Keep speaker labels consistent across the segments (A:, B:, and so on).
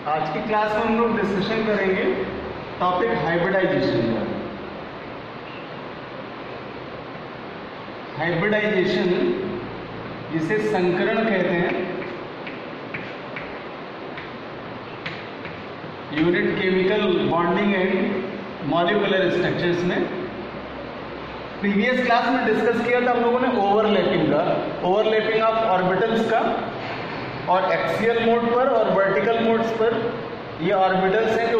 A: आज की क्लास में हम लोग डिस्कशन करेंगे टॉपिक हाइब्रिडाइजेशन का। हाइब्रिडाइजेशन जिसे संकरण कहते हैं, unit chemical bonding and molecular structures में। प्रीवियस क्लास में डिस्कस किया था हम लोगों ने ओवरलैपिंग का, ओवरलैपिंग ऑफ ऑर्बिटल्स का, और एक्सियल मोड पर और वर्टिकल मोड्स पर ये ऑर्बिटल्स हैं जो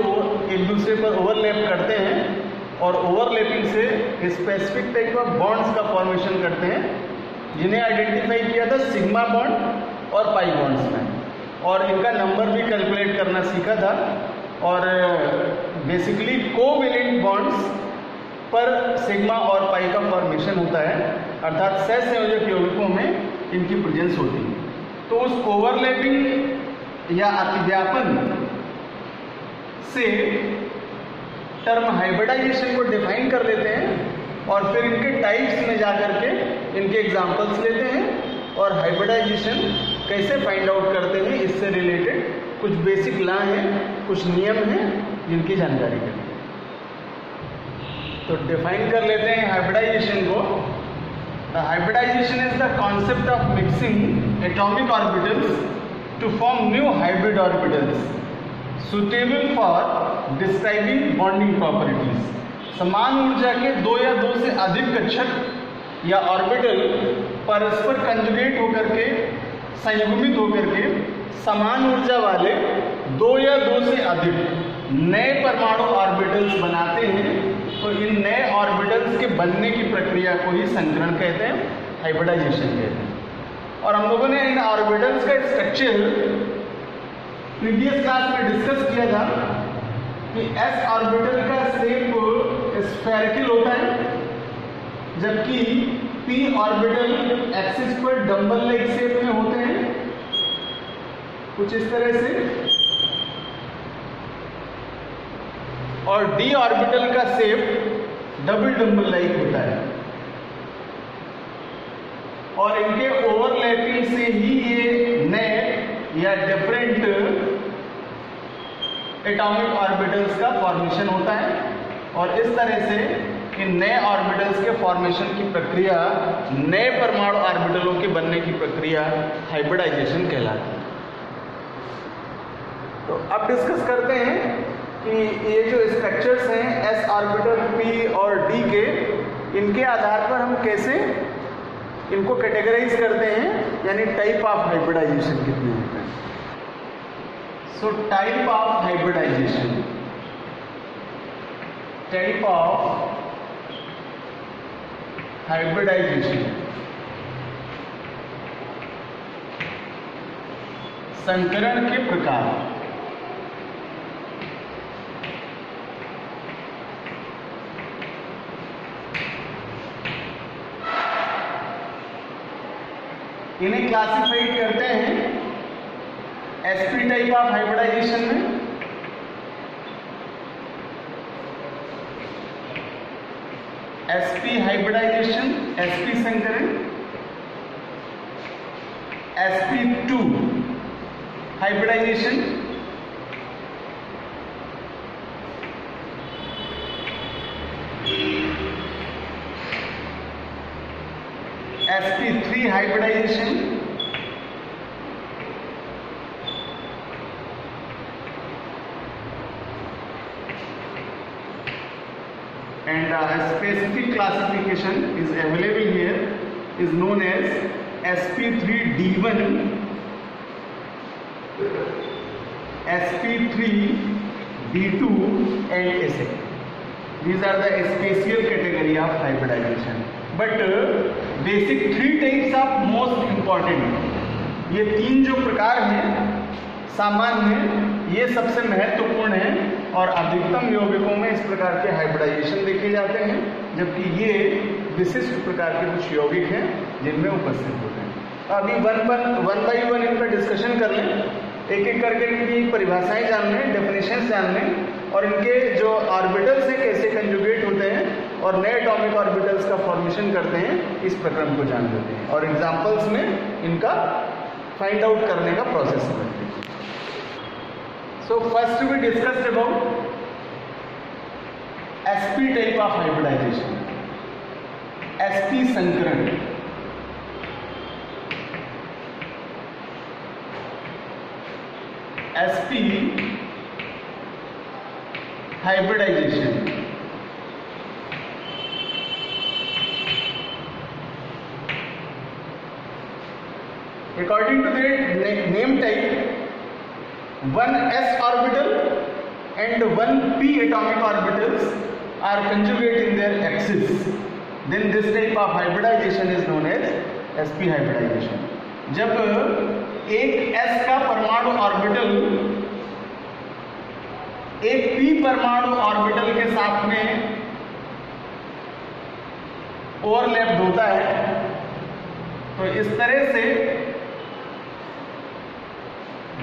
A: एक दूसरे पर ओवरलैप करते हैं और ओवरलैपिंग से स्पेसिफिक टाइप ऑफ बॉन्ड्स का फॉर्मेशन करते हैं, जिन्हें आइडेंटिफाई किया था सिग्मा बॉन्ड और पाई बॉन्ड्स में, और इनका नंबर भी कैलकुलेट करना सीखा था। और बेसिकली कोवेलेंट बॉन्ड्स पर सिग्मा और पाई का फॉर्मेशन होता है, अर्थात सहसंयोजक यौगिकों में इनकी प्रेजेंस होती है। तो उस ओवरलैपिंग या अतिव्यापन से टर्म हाइब्रिडाइजेशन को डिफाइन कर लेते हैं और फिर इनके टाइप्स में जाकर के इनके एग्जांपल्स लेते हैं और हाइब्रिडाइजेशन कैसे फाइंड आउट करते हैं, इससे रिलेटेड कुछ बेसिक लॉ हैं, कुछ नियम हैं जिनकी जानकारी करें। तो डिफाइन कर लेते हैं हाइब्रिडाइजेशन को। The hybridization is the concept of mixing atomic orbitals to form new hybrid orbitals suitable for describing bonding properties. समान ऊर्जा के दो या दो से अधिक कक्षक या ऑर्बिटल परस्पर कंजुगेट होकर के, संयुग्मित होकर के समान ऊर्जा वाले दो या दो से अधिक नए परमाणु ऑर्बिटल्स बनाते हैं। तो इन नए ऑर्बिटल्स के बनने की प्रक्रिया को ही संकरण कहते हैं, हाइब्रिडाइजेशन कहते हैं। और हम लोगों ने इन ऑर्बिटल्स का स्ट्रक्चर प्रीवियस क्लास में डिस्कस किया था कि s ऑर्बिटल का शेप स्फेरिकल होता है, जबकि p ऑर्बिटल एक्सिस पर डंबल लाइक शेप में होते हैं, कुछ इस तरह से, और d ऑर्बिटल का शेप डबल डंबल लाइक होता है। और इनके ओवरलैपिंग से ही ये नए या डिफरेंट एटॉमिक ऑर्बिटल्स का फॉर्मेशन होता है, और इस तरह से इन नए ऑर्बिटल्स के फॉर्मेशन की प्रक्रिया, नए परमाणु ऑर्बिटलों के बनने की प्रक्रिया हाइब्रिडाइजेशन कहलाती है। तो अब डिस्कस करते हैं कि ये जो स्ट्रक्चर्स हैं s ऑर्बिटल, p और d के, इनके आधार पर हम कैसे इनको कैटेगराइज करते हैं, यानी टाइप ऑफ हाइब्रिडाइजेशन कितने होते हैं। So type of hybridization, type of hybridization, संकरण के प्रकार। इन्हें क्लासिफाइड करते हैं sp टाइप ऑफ हाइब्रिडाइजेशन में, sp हाइब्रिडाइजेशन, sp संकरण, sp2 hybridization, sp3 hybridization, and a specific classification is available here, is known as sp3d1, sp3d2 and ऐसे। These are the special category of hybridization. But basic three types of most important, ये तीन जो प्रकार हैं सामान्य, ये सबसे महत्वपूर्ण हैं और अधिकतम यौगिकों में इस प्रकार के हाइब्रिडाइजेशन देखे जाते हैं, जबकि ये विशिष्ट प्रकार के कुछ यौगिक हैं जिनमें उपस्थित होते हैं। तो अभी वन बाई वन इनका डिस्कशन कर लें, एक एक करके इनकी परिभाषाएं जान लें, डेफिनेशंस जान लें, और इनके जो ऑर्बिटल्स हैं कैसे कंजुगेट होते हैं और नए एटॉमिक ऑर्बिटल्स का फॉर्मेशन करते हैं, इस प्रक्रम को जान लेते हैं और एग्जांपल्स में इनका फाइंड आउट करने का प्रोसेस समझते हैं। So first we discussed about sp type of hybridization, sp संकरण। sp hybridization according to the name type, one s orbital and one p atomic orbitals are conjugate in their axis, then this type of hybridization is known as sp hybridization। जब एक s का परमाणु orbital एक p परमाणु orbital के साथ में overlap होता है, तो इस तरह से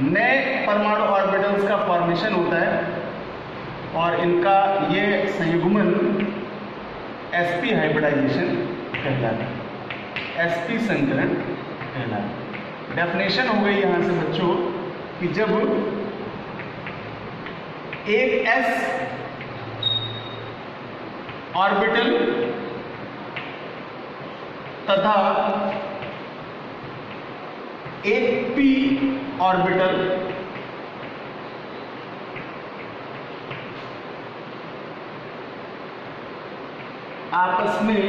A: नए परमाणु ऑर्बिटल्स का फॉर्मेशन होता है और इनका ये संयुग्मन sp हाइब्रिडाइजेशन कहलाता है, sp संकरण कहलाता है। डेफिनेशन हो गई यहां से बच्चों कि जब एक s ऑर्बिटल तथा एक p ऑर्बिटल आपस में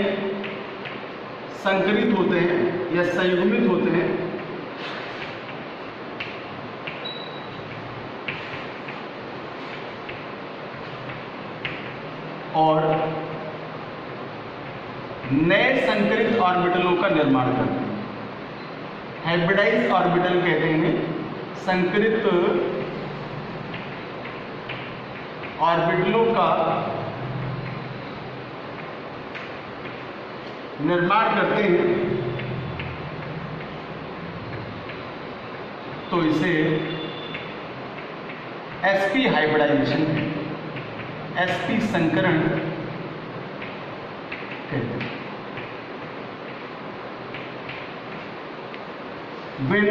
A: संकरित होते हैं या संयुग्मित होते हैं, और नए संकरित ऑर्बिटलों का निर्माण करते हैं। हाइब्रिडाइज ऑर्बिटल कहते हैं संकरित ऑर्बिटलों का निर्माण करते हैं, तो इसे sp हाइब्रिडाइजेशन sp संकरण कहते हैं। When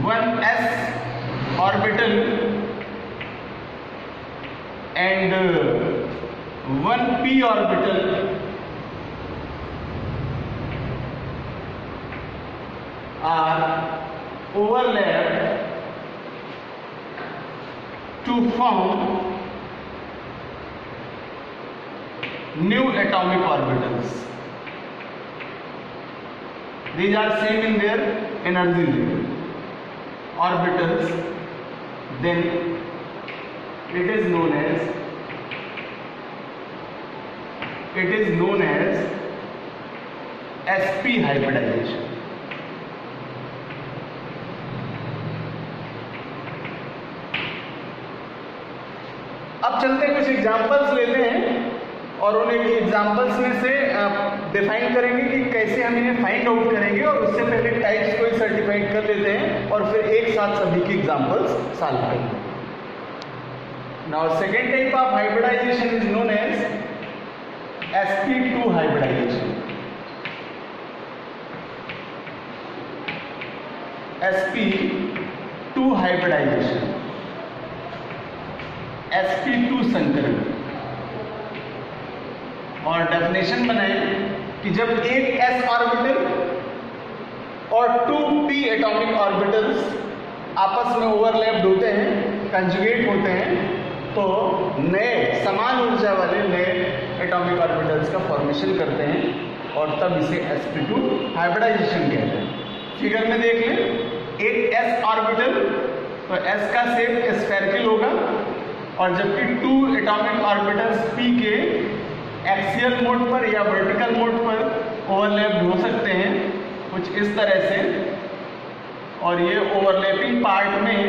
A: one s orbital and one p orbital are overlapped to form new atomic orbitals. These are same in their energy level orbitals, then it is known as sp hybridization। अब चलते हैं कुछ examples लेते हैं और उन्हें examples में से डिफाइन करेंगे कि कैसे हम इन्हें फाइंड आउट करेंगे, और उससे पहले टाइप्स को ही सर्टिफाइड कर लेते हैं और फिर एक साथ सभी की एग्जांपल्स सॉल्व करेंगे। Now second type of hybridization is known as sp2 hybridization. sp2 hybridization, sp2 संकरण। और डेफिनेशन बनाए कि जब एक s ऑर्बिटल और 2p एटॉमिक ऑर्बिटल्स आपस में ओवरलैप्ड होते हैं, कंजुगेट होते हैं, तो नए समान ऊर्जा वाले नए एटॉमिक ऑर्बिटल्स का फॉर्मेशन करते हैं और तब इसे sp2 हाइब्रिडाइजेशन कहते हैं। फिगर में देख लें, एक s ऑर्बिटल, तो s का शेप स्फेरिकल होगा, और जबकि 2 एटॉमिक ऑर्बिटल्स p के एक्सियल मोड पर या वर्टिकल मोड पर ओवरलैप हो सकते हैं कुछ इस तरह से, और ये ओवरलैपिंग पार्ट में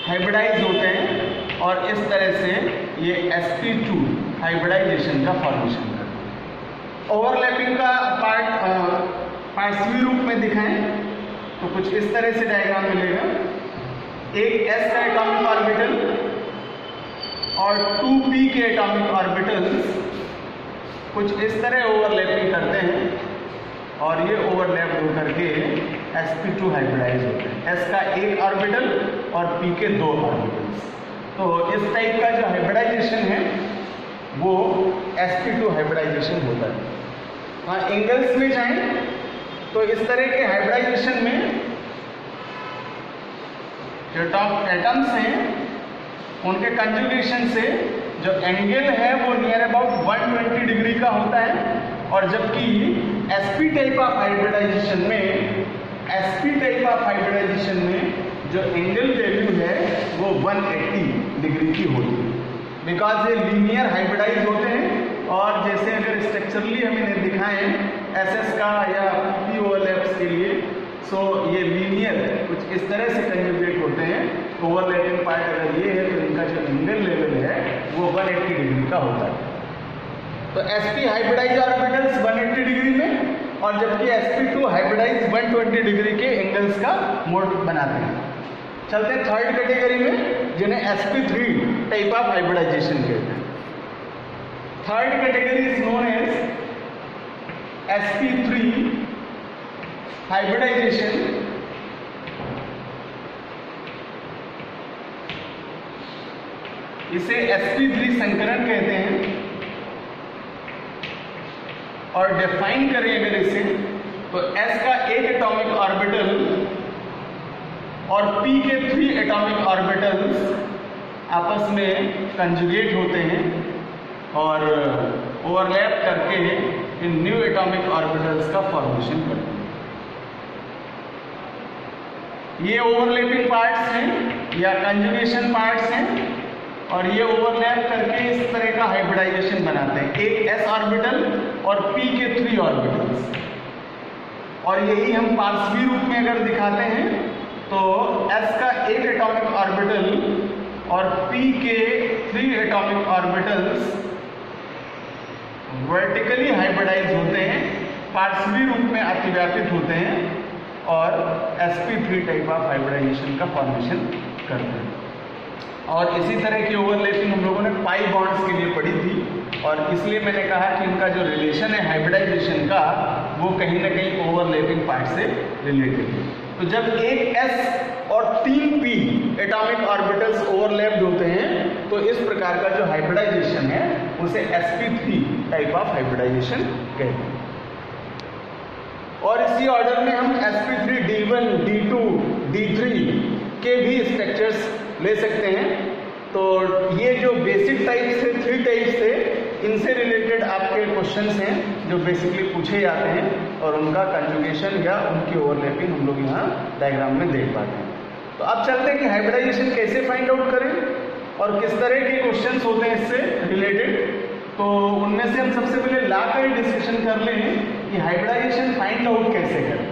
A: हाइब्रिडाइज होते हैं और इस तरह से ये sp2 हाइब्रिडाइजेशन का फॉर्मेशन करते हैं। ओवरलैपिंग का पार्ट्स रूप में दिखाएं तो कुछ इस तरह से डायग्राम मिलेगा। एक s का एटॉमिक ऑर्बिटल और 2p के एटॉमिक ऑर्बिटल्स कुछ इस तरह ओवरलैपिंग करते हैं और ये ओवरलैप हो करके sp2 हाइब्रिडाइज होते हैं। s का एक ऑर्बिटल और p के दो ऑर्बिटल्स। तो इस टाइप का जो हाइब्रिडाइजेशन है वो sp2 हाइब्रिडाइजेशन होता है। हाँ, एंगल्स में जाएं तो इस तरह के हाइब्रिडाइजेशन में जो एटम्स हैं उनके कंजुगेशन से जो एंगल है वो नियर अबाउट 120 डिग्री का होता है, और जबकि sp टाइप ऑफ हाइब्रिडाइजेशन में जो एंगल वैल्यू है वो 180 डिग्री की होती है, बिकॉज ये लीनियर हाइब्रिडाइज होते हैं। और जैसे अगर स्ट्रक्चरली हमें दिखाएं SS का या p ओवरलैप्स के लिए, सो ये लीनियर कुछ इस तरह से कंजुगेट होते हैं। ओवरलैपिंग पार्ट अगर ये है तो इनका जो एंगल लेवल है वो 180 डिग्री का होता है। तो sp हाइब्रिडाइज ऑर्बिटल्स 180 डिग्री में, और जबकि sp2 हाइब्रिडाइज 120 डिग्री के एंगल्स का मोड बनाते हैं। चलते हैं थर्ड कैटेगरी में, जिन्हें sp3 टाइप ऑफ हाइब्रिडाइजेशन कहते हैं। Third category is known as sp3 hybridization. इसे sp3 संकरण कहते हैं। और डिफाइन करें अगर इसे तो s का एक एटॉमिक ऑर्बिटल और p के 3 एटॉमिक ऑर्बिटल्स आपस में कंजुगेट होते हैं और ओवरलैप करके इन न्यू एटॉमिक ऑर्बिटल्स का फॉर्मेशन करते हैं। ये ओवरलैपिंग पार्ट्स हैं या कंजुगेशन पार्ट्स हैं, और ये ओवरलैप करके इस तरह का हाइब्रिडाइजेशन बनाते हैं, एक s ऑर्बिटल और p के 3 ऑर्बिटल्स। और यही हम पार्श्वी रूप में अगर दिखाते हैं तो s का एक एटॉमिक ऑर्बिटल और p के 3 एटॉमिक ऑर्बिटल्स वर्टिकली हाइब्रिडाइज होते हैं, पार्श्वी रूप में अतिव्यापित होते हैं और sp3 टाइप ऑफ हाइब्रिडाइजेशन का फॉर्मेशन करते हैं। और इसी तरह की ओवरलैपिंग हम लोगों ने पाई बॉन्ड्स के लिए पढ़ी थी, और इसलिए मैंने कहा कि इनका जो रिलेशन है हाइब्रिडाइजेशन का वो कहीं ना कहीं ओवरलैपिंग पार्ट से रिलेटेड है। तो जब एक s और 3 p एटॉमिक ऑर्बिटल्स ओवरलैप्ड होते हैं तो इस प्रकार का जो हाइब्रिडाइजेशन है उसे sp3 टाइप ऑफ हाइब्रिडाइजेशन कहते हैं। और इसी ऑर्डर में हम sp3 d1 d2 d3 के भी स्ट्रक्चर्स ले सकते हैं। तो ये जो बेसिक टाइप्स है 3 टाइप्स थे, इनसे रिलेटेड आपके क्वेश्चंस हैं जो बेसिकली पूछे जाते हैं, और उनका कंजुगेशन या उनकी ओवरलैपिंग हम लोग यहाँ डायग्राम में देख पाते हैं। तो अब चलते हैं कि हाइब्रिडाइजेशन कैसे फाइंड आउट करें और किस तरह के क्वेश्चंस होते हैं इससे रिलेटेड। तो उनमें से हम सबसे पहले ला कर डिस्कशन कर लें कि हाइब्रिडाइजेशन फाइंड आउट कैसे करें।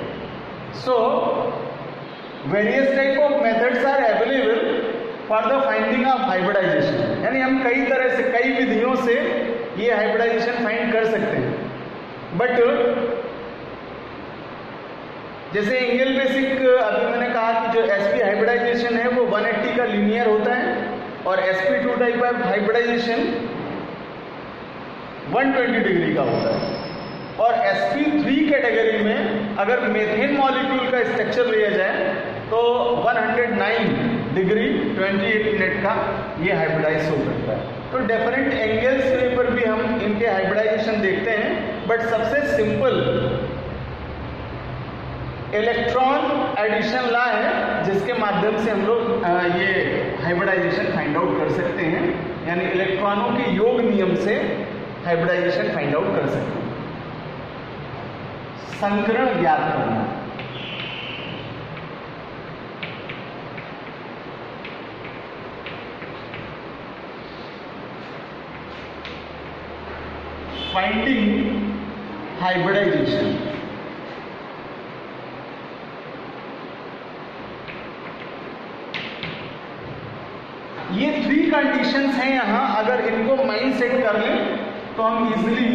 A: So various type of methods are available for the finding of hybridization, यानी हम कई तरह से कई विधियों से ये हाइब्रिडाइजेशन फाइंड कर सकते हैं। बट जैसे एंगल बेसिक अभी मैंने कहा कि जो sp हाइब्रिडाइजेशन है वो 180 का लीनियर होता है, और sp2 type of hybridisation 120 degree का होता है। और sp3 कैटेगरी में अगर मेथेन मॉलिक्यूल का स्ट्रक्चर लिया जाए तो 109 डिग्री 28 मिनट का ये हाइब्रिडाइज हो सकता है। तो डिफरेंट एंगल्स पर भी हम इनके हाइब्रिडाइजेशन देखते हैं, बट सबसे सिंपल इलेक्ट्रॉन एडिशन लॉ है जिसके माध्यम से हम लोग ये हाइब्रिडाइजेशन फाइंड आउट कर सकते हैं, यानी इलेक्ट्रॉनों के योग नियम से हाइब्रिडाइजेशन फाइंड आउट कर सकते हैं। संकरण ज्ञात करना, फाइंडिंग हाइब्रिडाइजेशन। ये 3 कंडीशंस हैं यहां, अगर इनको माइंड सेट कर लें तो हम इजीली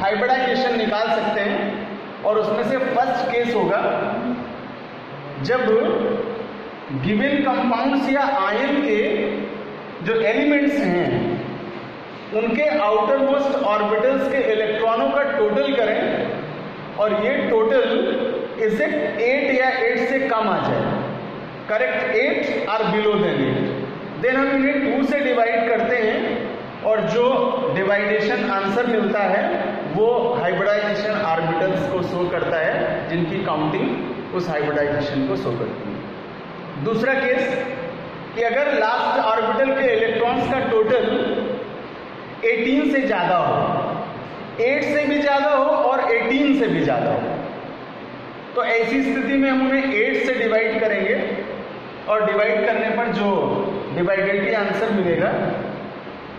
A: हाइब्रिडाइजेशन निकाल सकते हैं। और उसमें से फर्स्ट केस होगा जब गिवन कंपाउंड्स या आयन के जो एलिमेंट्स हैं उनके आउटर मोस्ट ऑर्बिटल्स के इलेक्ट्रॉनों का टोटल करें और ये टोटल इजेक्ट 8 या 8 से कम आ जाए, करेक्ट 8 और बिलो देन 8, देन हम इन्हें 2 से डिवाइड करते हैं और जो डिवाइडेशन आंसर मिलता है वो हाइब्रिडाइजेशन ऑर्बिटल्स को शो करता है, जिनकी काउंटिंग उस हाइब्रिडाइजेशन को शो करती है। दूसरा केस कि अगर लास्ट ऑर्बिटल के इलेक्ट्रॉन्स का टोटल 18 से ज्यादा हो, 8 से भी ज्यादा हो और 18 से भी ज्यादा हो, तो ऐसी स्थिति में हम उन्हें 8 से डिवाइड करेंगे और डिवाइड करने पर जो डिवाइडेडली आंसर मिलेगा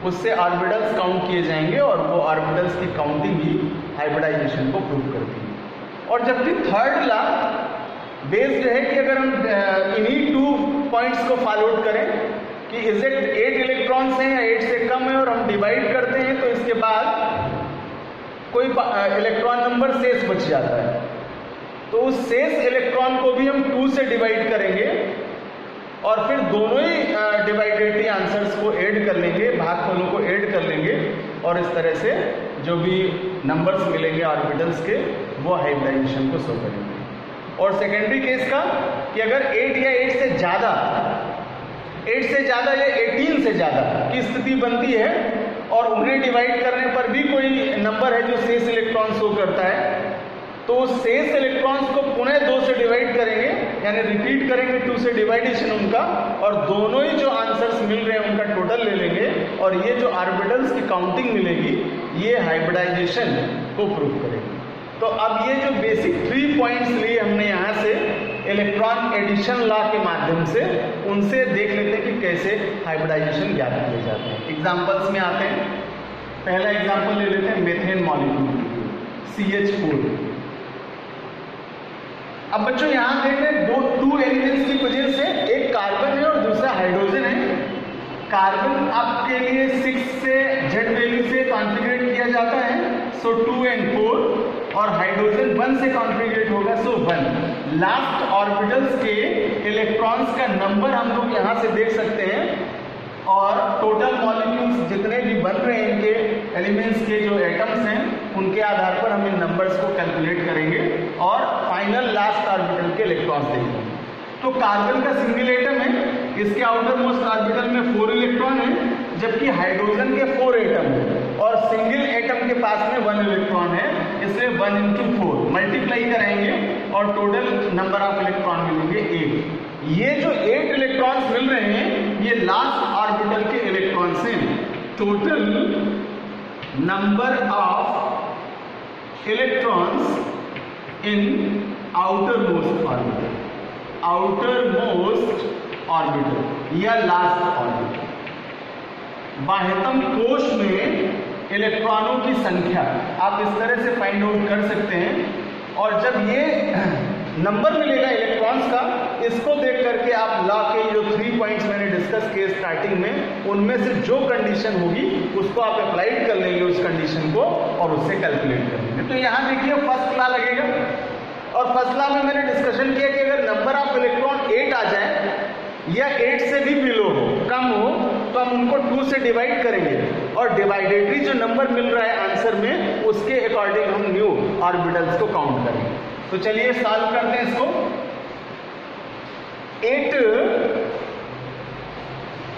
A: उससे ऑर्बिटल्स काउंट किए जाएंगे और वो ऑर्बिटल्स की काउंटिंग ही हाइब्रिडाइजेशन को प्रूव करती है। और जबकि थर्ड लॉ बेस्ड है कि अगर हम इन्हीं 2 पॉइंट्स को फॉलो करें कि इजेक्ट 8 इलेक्ट्रॉन्स हैं या 8 से कम है और हम डिवाइड करते हैं तो इसके बाद कोई इलेक्ट्रॉन नंबर शेष बच जाता है, तो उस शेष इलेक्ट्रॉन को भी हम 2 से डिवाइड करेंगे और फिर दोनों ही डिवाइडेडली आंसर्स को ऐड कर लेंगे, भागफलों को ऐड कर लेंगे और इस तरह से जो भी नंबर्स मिलेंगे ऑर्बिटल्स के वो हाइब्रिडाइजेशन को शो करेंगे। और सेकेंडरी केस का कि अगर 8 या 8 से ज्यादा, 8 से ज्यादा या 18 से ज्यादा की स्थिति बनती है और उन्हें डिवाइड करने पर भी कोई नंबर है जो शेष इलेक्ट्रॉन शो करता है, तो शेष इलेक्ट्रॉन्स को पुनः 2 से डिवाइड करेंगे, यानी रिपीट करेंगे 2 से डिवाइडेशन उनका, और दोनों ही जो आंसर्स मिल रहे हैं उनका टोटल ले लेंगे और ये जो ऑर्बिटल्स की काउंटिंग मिलेगी ये हाइब्रिडाइजेशन को प्रूव करेगी। तो अब ये जो बेसिक 3 पॉइंट्स लिए हमने यहाँ से इलेक्ट्रॉन एडिशन लॉ के माध्यम से, उनसे देख लेते हैं कि कैसे हाइब्रिडाइजेशन ज्ञात किए जाते हैं। एग्जाम्पल्स में आते हैं। पहला एग्जाम्पल ले लेते हैं मेथेन मॉलिक्यूल CH4। अब बच्चों यहाँ देख रहे हैं 2 एलिमेंट्स की वजह से, एक कार्बन है और दूसरा हाइड्रोजन है। कार्बन आपके लिए 6 से Z वैल्यू से कॉन्फ़िगरेट किया जाता है, सो 2 and 4, और हाइड्रोजन 1 से कॉन्फ़िगरेट होगा, सो 1। लास्ट ऑर्बिटल्स के इलेक्ट्रॉन्स का नंबर हम लोग यहाँ से देख सकते हैं और टोटल मॉलिक्यूल्स जितने भी बन रहे हैं इनके एलिमेंट्स के जो एटम्स हैं उनके आधार पर हम इन नंबर्स को कैलकुलेट करेंगे और फाइनल लास्ट ऑर्बिटल के इलेक्ट्रॉन्स देखेंगे। तो कार्बन का सिंगल एटम है, इसके आउटर मोस्ट ऑर्बिटल में 4 इलेक्ट्रॉन है, जबकि हाइड्रोजन के 4 एटम है और सिंगल एटम के पास में 1 इलेक्ट्रॉन है, इसलिए 1 into 4 मल्टीप्लाई कराएंगे और टोटल नंबर ऑफ इलेक्ट्रॉन मिलेंगे 8। ये जो 8 इलेक्ट्रॉन्स मिल रहे हैं ये लास्ट ऑर्बिटल के इलेक्ट्रॉन्स हैं। Total number of electrons in outermost orbital, outer most orbital या लास्ट ऑर्बिटल। बाह्यतम कोश में इलेक्ट्रॉनों की संख्या आप इस तरह से फाइंड आउट कर सकते हैं, और जब ये नंबर मिलेगा इलेक्ट्रॉन्स का, इसको देख करके आप लॉ के जो 3 पॉइंट्स मैंने डिस्कस किए स्टार्टिंग में, उनमें से जो कंडीशन होगी उसको आप अप्लाइड कर लेंगे उस कंडीशन को और उससे कैलकुलेट कर लेंगे। तो यहाँ देखिए फर्स्ट लॉ लगेगा, और फर्स्ट लॉ में मैंने डिस्कशन किया कि अगर नंबर ऑफ इलेक्ट्रॉन 8 आ जाए या 8 से भी बिलो हो, कम हो, तो हम उनको 2 से डिवाइड करेंगे और डिवाइडेडली जो नंबर मिल रहा है आंसर में उसके अकॉर्डिंग हम न्यू ऑर्बिटल्स को काउंट करेंगे। तो चलिए सॉल्व करते हैं इसको। 8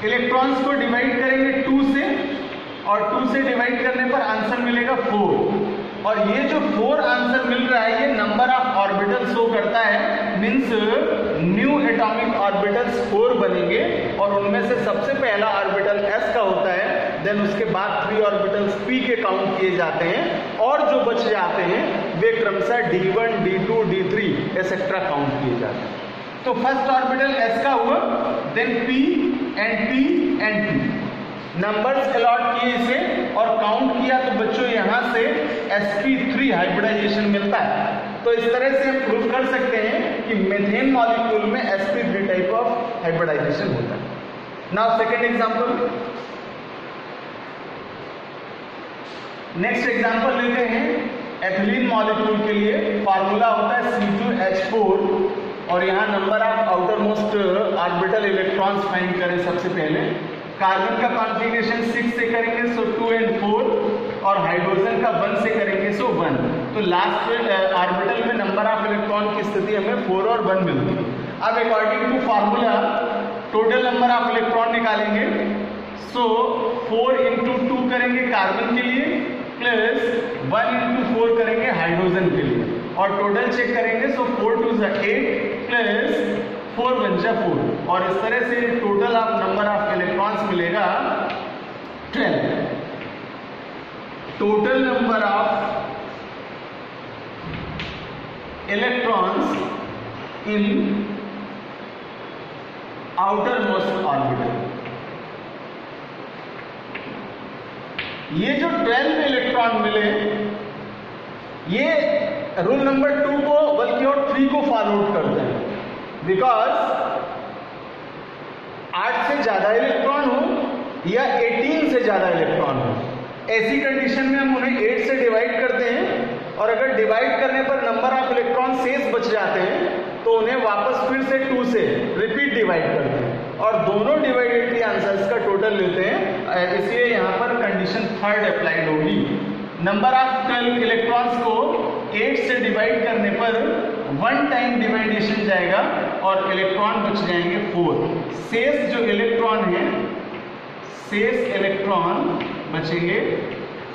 A: इलेक्ट्रॉन्स को डिवाइड करेंगे 2 से, और 2 से डिवाइड करने पर आंसर मिलेगा 4, और ये जो 4 आंसर मिल रहा है ये नंबर ऑफ ऑर्बिटल शो करता है, मीन्स न्यू एटॉमिक ऑर्बिटल्स 4 बनेंगे और उनमें से सबसे पहला ऑर्बिटल s का होता है, देन उसके बाद 3 ऑर्बिटल्स p के काउंट किए जाते हैं और जो बच जाते हैं वे क्रमशः d1, d2, d3 etcetera count किए जाते हैं। तो फर्स्ट ऑर्बिटल s का हुआ, then p and p numbers allot किए इसे और काउंट किया, तो बच्चों यहां से sp3 हाइब्रिडाइजेशन मिलता है। तो इस तरह से हम प्रूव कर सकते हैं कि मेथेन मॉलिक्यूल में sp3 टाइप ऑफ हाइब्रिडाइजेशन होता है। Now second example, next example लेते हैं एथिलीन मॉलिक्यूल के लिए। फार्मूला होता है C2H4 और यहाँ number of outer most orbital electrons find करें सबसे पहले। कार्बन का कॉन्फ़िगरेशन 6 से करेंगे सो 2 and 4, और हाइड्रोजन का 1 से करेंगे सो 1। तो लास्ट ऑर्बिटल में नंबर ऑफ इलेक्ट्रॉन की स्थिति हमें 4 और 1 मिलती है। अब according to formula total number of electron निकालेंगे, सो 4 into 2 करेंगे कार्बन के लिए प्लस 1 into 4 करेंगे हाइड्रोजन के लिए, और टोटल चेक करेंगे सो 4 2 8 प्लस 4 1 4, और इस तरह से total of number of electrons मिलेगा 12। Total number of electrons in outermost orbital, ये जो 12 इलेक्ट्रॉन मिले, ये रूल नंबर 2 को बल्कि और 3 को फॉलो आउट करते हैं, बिकॉज 8 से ज्यादा इलेक्ट्रॉन हो या 18 से ज्यादा इलेक्ट्रॉन हो, ऐसी कंडीशन में हम उन्हें 8 से डिवाइड करते हैं, और अगर डिवाइड करने पर नंबर ऑफ इलेक्ट्रॉन शेष बच जाते हैं तो उन्हें वापस फिर से 2 से रिपीट डिवाइड करते हैं, और दोनों डिवाइडेड के आंसर्स का टोटल लेते हैं। इसलिए यहां पर कंडीशन 3rd अप्लाइड होगी। नंबर ऑफ 12 इलेक्ट्रॉन्स को 8 से डिवाइड करने पर 1 टाइम डिवाइडेशन जाएगा और इलेक्ट्रॉन बच जाएंगे 4। शेष जो इलेक्ट्रॉन है, शेष इलेक्ट्रॉन बचेंगे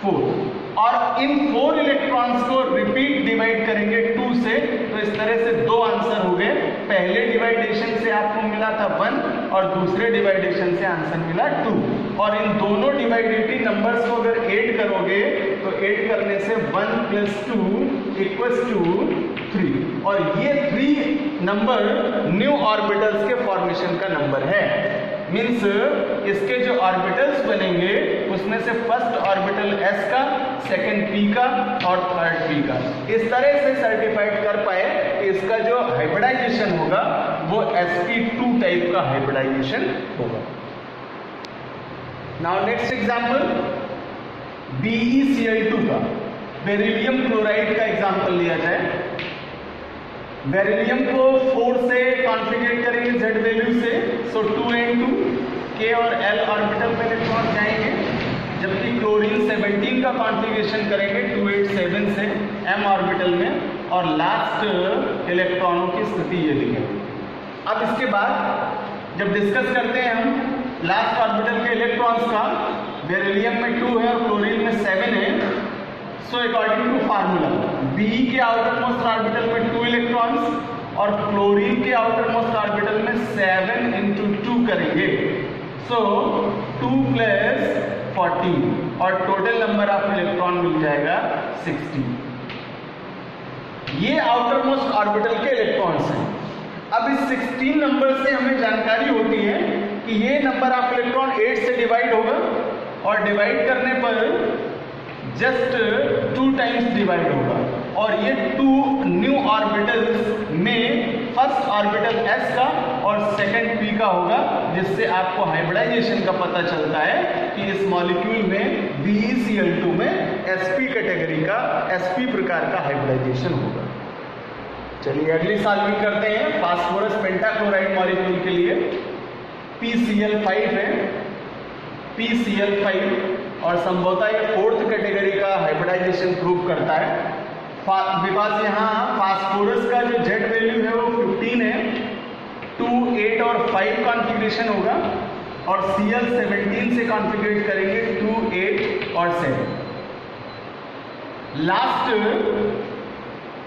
A: 4, और इन 4 इलेक्ट्रॉन्स को रिपीट डिवाइड करेंगे 2 से, तो इस तरह से 2 आंसर हो गए। पहले डिवाइडेशन से आपको मिला था 1 और दूसरे डिवाइडेशन से आंसर मिला 2, और इन दोनों डिवाइडेटिव नंबर्स को अगर ऐड करोगे तो ऐड करने से 1 + 2 = 3, और ये 3 नंबर न्यू ऑर्बिटल्स के फॉर्मेशन का नंबर है। मीन्स इसके जो ऑर्बिटल्स बनेंगे उसमें से फर्स्ट ऑर्बिटल s का, सेकंड p का और थर्ड p का, इस तरह से सर्टिफाइड कर पाए कि इसका जो हाइब्रिडाइजेशन होगा वो sp2 टाइप का हाइब्रिडाइजेशन होगा। नाउ नेक्स्ट एग्जांपल BeCl2 का, बेरिलियम क्लोराइड का एग्जांपल लिया जाए। बेरिलियम को 4 से कॉन्फ़िगरेट करेंगे Z वैल्यू से, सो 2 and 2 K और L ऑर्बिटल में इलेक्ट्रॉन जाएंगे, जबकि क्लोरीन 17 का कॉन्फ़िगरेशन करेंगे 287 से M ऑर्बिटल में, और लास्ट इलेक्ट्रॉनों की स्थिति ये दिखेगी। अब इसके बाद जब डिस्कस करते हैं हम लास्ट ऑर्बिटल के इलेक्ट्रॉन्स का, बेरिलियम में 2 है और क्लोरीन में 7 है, so according to formula B के आउटर मोस्ट ऑर्बिटल में 2 इलेक्ट्रॉन्स और क्लोरीन के आउटर मोस्ट ऑर्बिटल में 7 into 2 करेंगे, सो 2 + 14, और टोटल नंबर ऑफ इलेक्ट्रॉन मिल जाएगा 60। ये आउटर मोस्ट ऑर्बिटल के इलेक्ट्रॉन्स हैं। अब इस 16 नंबर से हमें जानकारी होती है कि ये नंबर ऑफ इलेक्ट्रॉन 8 से डिवाइड होगा, और डिवाइड करने पर जस्ट 2 टाइम्स डिवाइड होगा, और ये 2 न्यू ऑर्बिटल्स में फर्स्ट ऑर्बिटल s का और सेकंड p का होगा, जिससे आपको हाइब्रिडाइजेशन का पता चलता है कि इस मॉलिक्यूल में BeCl2 में sp कैटेगरी का, sp प्रकार का हाइब्रिडाइजेशन होगा। चलिए अगली सॉल्विंग करते हैं। फास्फोरस पेंटाक्लोराइड मॉलिक्यूल के लिए PCl5 है, PCl5, और संभवतः ये 4th कैटेगरी का हाइब्रिडाइजेशन प्रूव करता है, बिकॉज यहाँ फास्फोरस का जो Z वैल्यू है वो 15 है, 2 8 और 5 कॉन्फ़िगरेशन होगा, और Cl 17 से कॉन्फ़िगरेट करेंगे 2 8 और 7। लास्ट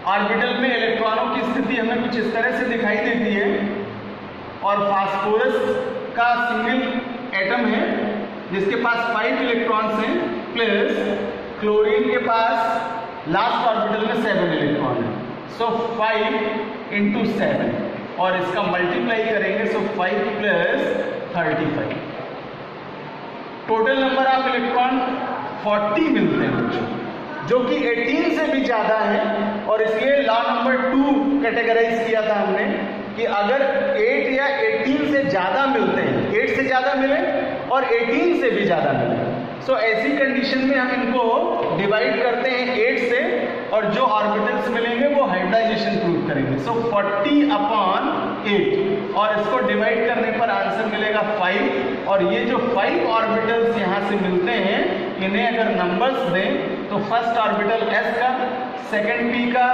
A: ऑर्बिटल में इलेक्ट्रॉनों की स्थिति हमें कुछ इस तरह से दिखाई देती है, और फास्फोरस का सिंगल एटम है जिसके पास 5 इलेक्ट्रॉन्स हैं, प्लस क्लोरीन के पास लास्ट ऑर्बिटल में 7 इलेक्ट्रॉन है, सो 5 into 7, और इसका मल्टीप्लाई करेंगे सो 5 + 35। टोटल नंबर ऑफ इलेक्ट्रॉन 40 मिलते हैं बच्चों, जो कि 18 से भी ज्यादा है, और इसलिए लॉ नंबर 2 कैटेगराइज किया था हमने कि अगर 8 या 18 से ज्यादा मिलते हैं, 8 से ज्यादा मिले और 18 से भी ज्यादा मिले, सो ऐसी कंडीशन में हम इनको डिवाइड करते हैं 8 से, और जो ऑर्बिटल्स मिलेंगे वो हाइब्रिडाइजेशन प्रूव करेंगे, सो 40/8, और इसको डिवाइड करने पर आंसर मिलेगा 5, और ये जो 5 ऑर्बिटल्स यहाँ से मिलते हैं, इन्हें अगर नंबर्स दें तो फर्स्ट ऑर्बिटल s का, सेकंड p का,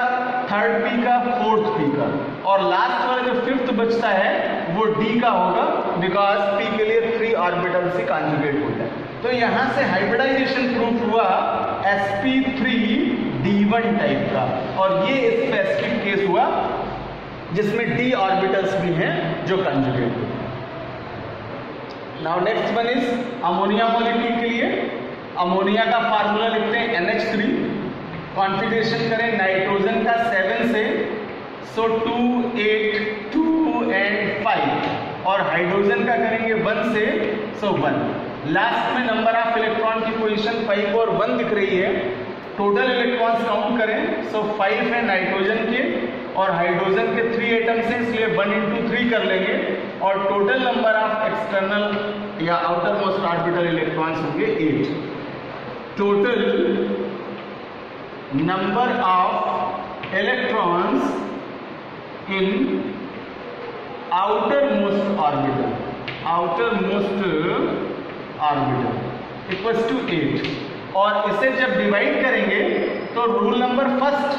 A: थर्ड p का, फोर्थ p का, और लास्ट वाला जो फिफ्थ बचता है वो d का होगा, बिकॉज p के लिए 3 ऑर्बिटल्स ही कॉन्जुगेट होता है। तो यहाँ से हाइब्रिडाइजेशन प्रूफ हुआ sp3d1 टाइप का, और ये स्पेसिफिक केस हुआ जिसमें d ऑर्बिटल्स भी हैं जो कॉन्जुगेट होते हैं। Now next one is ammonia molecule के लिए। अमोनिया का फार्मूला लिखते हैं NH3, कॉन्फिगरेशन करें नाइट्रोजन का 7 से, सो 2, 8, 2 एंड 5, और हाइड्रोजन का करेंगे 1 से, सो 1। लास्ट में नंबर ऑफ इलेक्ट्रॉन की पोजीशन 5 और 1 दिख रही है। टोटल इलेक्ट्रॉन्स काउंट करें, सो 5 है नाइट्रोजन के, और हाइड्रोजन के 3 एटम्स हैं, इसलिए 1 into 3 कर लेंगे, और टोटल नंबर ऑफ एक्सटर्नल या आउटर मोस्ट ऑर्बिटल इलेक्ट्रॉन्स होंगे 8। Total number of electrons in outermost orbital equals to 8, और इसे जब डिवाइड करेंगे तो रूल नंबर फर्स्ट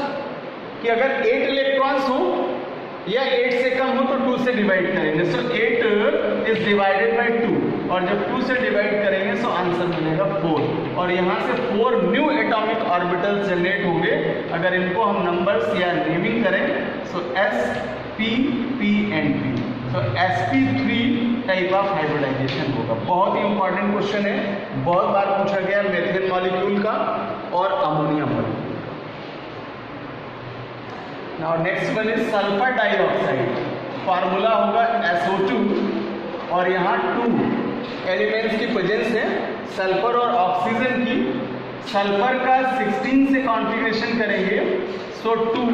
A: कि अगर 8 इलेक्ट्रॉन्स हो या 8 से कम हो तो 2 से डिवाइड करेंगे, सो 8 इज डिवाइडेड बाय 2, और जब 2 से डिवाइड करेंगे सो आंसर मिलेगा 4, और यहाँ से 4 न्यू एटॉमिक ऑर्बिटल्स जनरेट होंगे। अगर इनको हम नंबर्स या नेमिंग करें, सो s p p and p, तो sp3 टाइप ऑफ हाइब्रिडाइजेशन होगा। बहुत ही इंपॉर्टेंट क्वेश्चन है, बहुत बार पूछा गया मेथेन मॉलिक्यूल का और ammonia molecule. Now next one is sulphur dioxide. Formula होगा SO2, और यहाँ 2 एलिमेंट्स की प्रेजेंस है, सल्फर और ऑक्सीजन की। सल्फर का 16 से कॉन्फ़िगरेशन करेंगे, सो 2,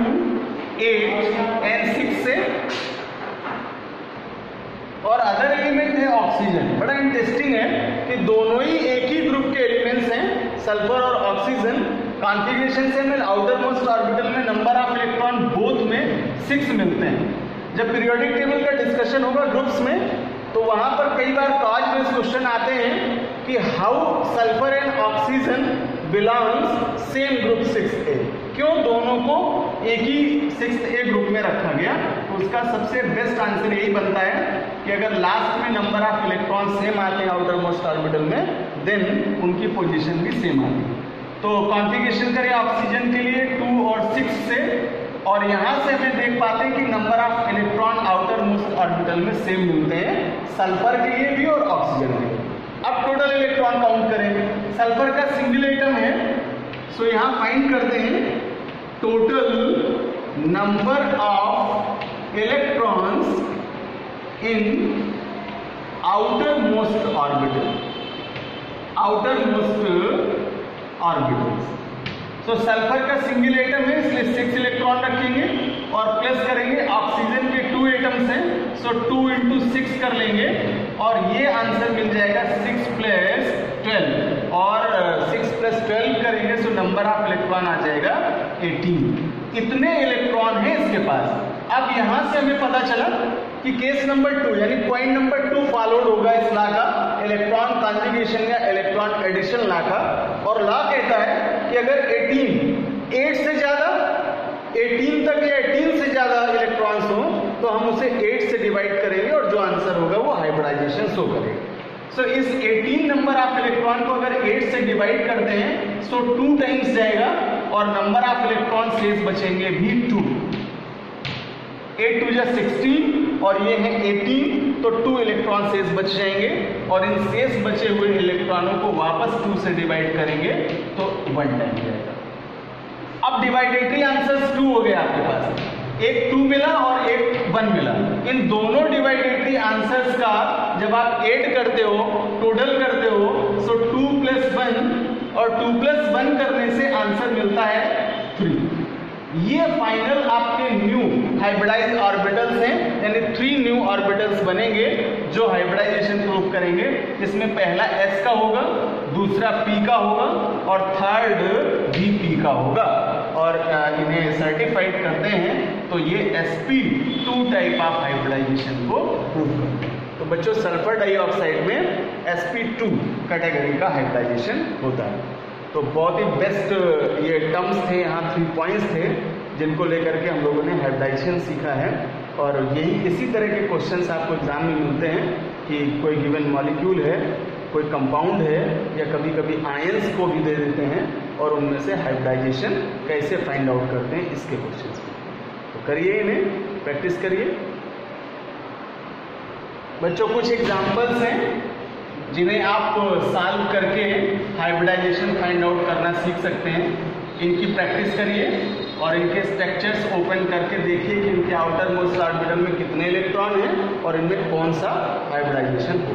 A: 8 एंड 6 से, और अदर एलिमेंट है ऑक्सीजन। बड़ा इंटरेस्टिंग है कि दोनों ही एक ही ग्रुप के एलिमेंट्स हैं, सल्फर और ऑक्सीजन। कॉन्फ़िगरेशन से में आउटर मोस्ट ऑर्बिटल में नंबर ऑफ इलेक्ट्रॉन बोथ में 6 मिलते हैं। जब पीरियोडिक टेबल का डिस्कशन होगा ग्रुप्स में, तो वहां पर कई बार कॉज बेस्ड क्वेश्चन आते हैं कि how sulphur and oxygen belongs same group 6A, क्यों दोनों को एक ही 6A ग्रुप में रखा गया। तो उसका सबसे बेस्ट आंसर यही बनता है कि अगर लास्ट में नंबर ऑफ इलेक्ट्रॉन सेम आते हैं आउटर मोस्ट ऑर्बिटल में, देन उनकी पोजीशन भी सेम आती है। तो कॉन्फ़िगरेशन करें ऑक्सीजन के लिए 2 और 6 से, और यहाँ से हमें देख पाते हैं कि number of electron outer most orbital में सेम मिलते हैं, सल्फर के लिए भी और ऑक्सीजन के लिए। अब टोटल इलेक्ट्रॉन काउंट करें। सल्फर का सिंगल एटम है, सो यहाँ फाइंड करते हैं total number of electrons in outer most orbitals. So sulphur का सिंगल एटम है, इसलिए 6 इलेक्ट्रॉन रखेंगे, और प्लस करेंगे ऑक्सीजन के 2 एटम्स हैं, सो 2 into 6 कर लेंगे, और ये आंसर मिल जाएगा 6 + 12, और 6 + 12 करेंगे सो नंबर ऑफ इलेक्ट्रॉन आ जाएगा 18। इतने इलेक्ट्रॉन हैं इसके पास। अब यहां से हमें पता चला कि केस नंबर 2 यानी पॉइंट नंबर 2 फॉलोड होगा इस लॉ का, इलेक्ट्रॉन कॉन्जुगेशन या इलेक्ट्रॉन एडिशन लॉ का। और लॉ कहता है कि अगर 8 से ज्यादा 18 तक या 18 से ज्यादा इलेक्ट्रॉन्स हो तो हम उसे 8 से डिवाइड करेंगे, और जो आंसर होगा वो हाइब्रिडाइजेशन शो करेगा। सो इस 18 नंबर ऑफ इलेक्ट्रॉन को अगर 8 से डिवाइड करते हैं सो 2 टाइम्स जाएगा, और नंबर ऑफ इलेक्ट्रॉन शेष बचेंगे भी 2। 8 2 16, और ये है 18, तो 2 इलेक्ट्रॉन शेष बच जाएंगे, और इन शेष बचे हुए इलेक्ट्रॉनों को वापस 2 से डिवाइड करेंगे तो 1 टाइम जाएगा। अब डिवाइडेटरी आंसर्स 2 हो गए आपके पास, एक 2 मिला और एक 1 मिला। इन दोनों डिवाइडेटरी आंसर्स का जब आप ऐड करते हो, टोटल करते हो, सो 2 + 1, और 2 + 1 करने से आंसर मिलता है 3। ये फाइनल आपके न्यू हाइब्रिडाइज्ड ऑर्बिटल्स हैं, यानी 3 न्यू ऑर्बिटल्स बनेंगे जो हाइब्रिडाइजेशन प्रूव करेंगे। इसमें पहला s का होगा, दूसरा p का होगा, और थर्ड भी p का होगा, और इन्हें सर्टिफाइड करते हैं तो ये sp2 टाइप ऑफ हाइब्रिडाइजेशन को प्रूव करते हैं। तो बच्चों सल्फर डाइऑक्साइड में sp2 कैटेगरी का हाइब्रिडाइजेशन होता है। तो बहुत ही बेस्ट ये टर्म्स थे, यहाँ 3 पॉइंट्स थे जिनको लेकर के हम लोगों ने हाइब्रिडाइजेशन सीखा है। और यही इसी तरह के क्वेश्चंस आपको एग्जाम में मिलते हैं कि कोई गिवन मॉलिक्यूल है, कोई कंपाउंड है, या कभी कभी आयंस को भी दे देते हैं और उनमें से हाइब्रिडाइजेशन कैसे फाइंड आउट करते हैं इसके क्वेश्चंस। तो करिए, इन्हें प्रैक्टिस करिए बच्चों। कुछ एग्जाम्पल्स हैं जिन्हें आप सॉल्व करके हाइब्रिडाइजेशन फाइंड आउट करना सीख सकते हैं। इनकी प्रैक्टिस करिए और इनके स्ट्रक्चर्स ओपन करके देखिए कि इनके आउटर मोस्ट ऑर्बिटल में कितने इलेक्ट्रॉन हैं और इनमें कौन सा हाइब्रिडाइजेशन हो।